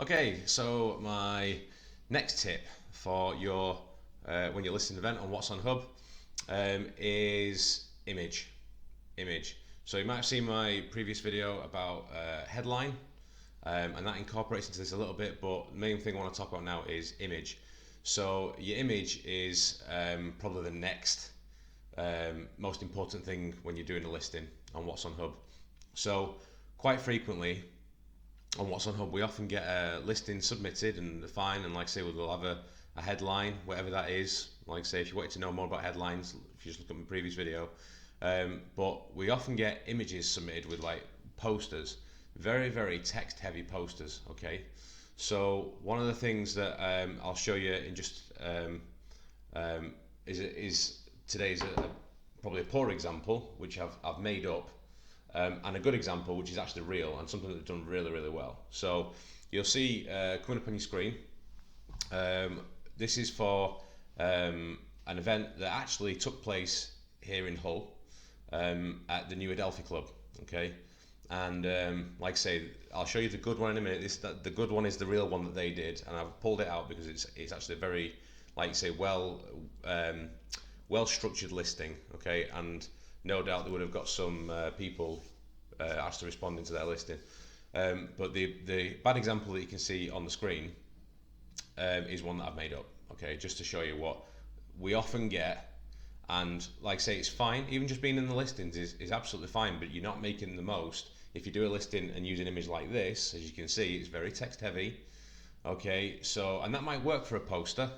Okay, so my next tip for your when you're listing an event on What's on Hub is image. Image. So you might have seen my previous video about headline, and that incorporates into this a little bit. But the main thing I want to talk about now is image. So your image is probably the next most important thing when you're doing a listing on What's on Hub. So quite frequently on What's on Hub, we often get a listing submitted and fine, and like I say, we'll have a headline, whatever that is. Like I say, if you wanted to know more about headlines, if you just look at my previous video. But we often get images submitted with like posters, very text heavy posters. Okay, so one of the things that I'll show you in just is today's probably a poor example, which I've made up, and a good example, which is actually real and something that's done really well. So you'll see coming up on your screen. This is for an event that actually took place here in Hull at the New Adelphi Club. Okay, and like I say, I'll show you the good one in a minute. The good one is the real one that they did, and I've pulled it out because it's actually a very, like you say, well structured listing. Okay, and no doubt they would have got some people asked to respond into their listing. But the bad example that you can see on the screen is one that I've made up. Okay, just to show you what we often get. And like I say, it's fine. Even just being in the listings is absolutely fine, but you're not making the most. If you do a listing and use an image like this, as you can see, it's very text heavy. Okay, so, and that might work for a poster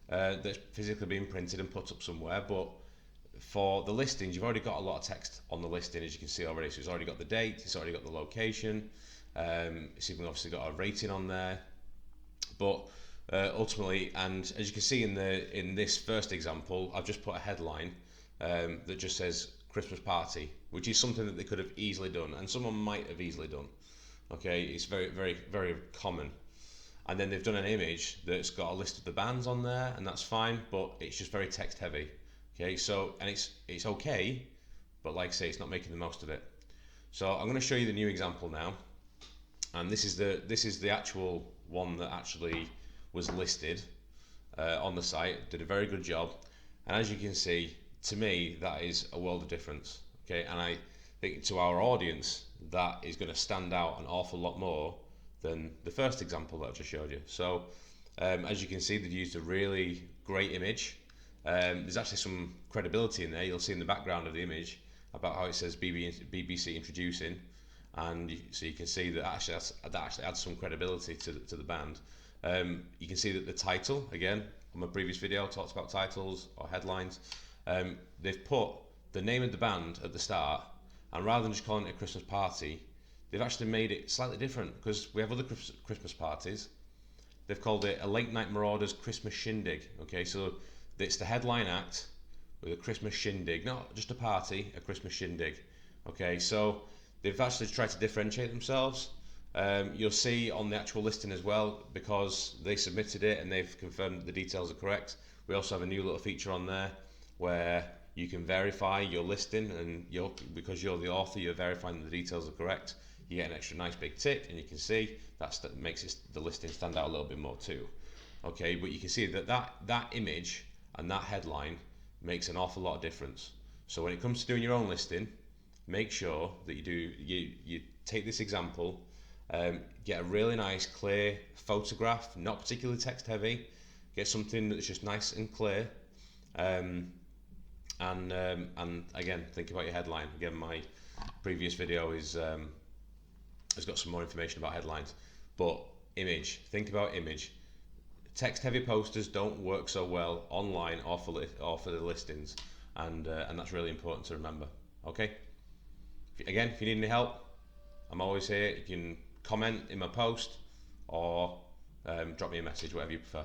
that's physically being printed and put up somewhere, but for the listings, you've already got a lot of text on the listing, as you can see already. So it's already got the date, it's already got the location, it's even obviously got a rating on there. But ultimately, and as you can see in this first example, I've just put a headline that just says Christmas party, which is something that they could have easily done, and someone might have easily done. Okay, it's very common. And then they've done an image that's got a list of the bands on there, and that's fine, but it's just very text heavy. Okay, so, and it's okay, but like I say, it's not making the most of it. So I'm going to show you the new example now, and this is the actual one that actually was listed on the site. Did a very good job, and as you can see, to me that is a world of difference. Okay, and I think to our audience that is going to stand out an awful lot more than the first example that I just showed you. So as you can see, they've used a really great image. There's actually some credibility in there. You'll see in the background of the image about how it says BBC introducing, and so you can see that actually adds some credibility to the band. You can see that the title, again, on my previous video I talked about titles or headlines. They've put the name of the band at the start, and rather than just calling it a Christmas party, they've actually made it slightly different, because we have other Christmas parties. They've called it a Late Night Marauders Christmas Shindig. Okay, so it's the headline act with a Christmas shindig, not just a party, a Christmas shindig. Okay, so they've actually tried to differentiate themselves. You'll see on the actual listing as well, because they submitted it and they've confirmed that the details are correct. We also have a new little feature on there where you can verify your listing, and because you're the author, you're verifying that the details are correct. You get an extra nice big tick, and you can see that makes the listing stand out a little bit more too. Okay, but you can see that image and that headline makes an awful lot of difference. So when it comes to doing your own listing, make sure that you take this example, get a really nice clear photograph, not particularly text heavy, get something that's just nice and clear, and again, think about your headline. Again, my previous video has got some more information about headlines, but image, think about image. Text heavy posters don't work so well online or for the listings, and that's really important to remember. Okay, again, if you need any help, I'm always here. You can comment in my post or drop me a message, whatever you prefer.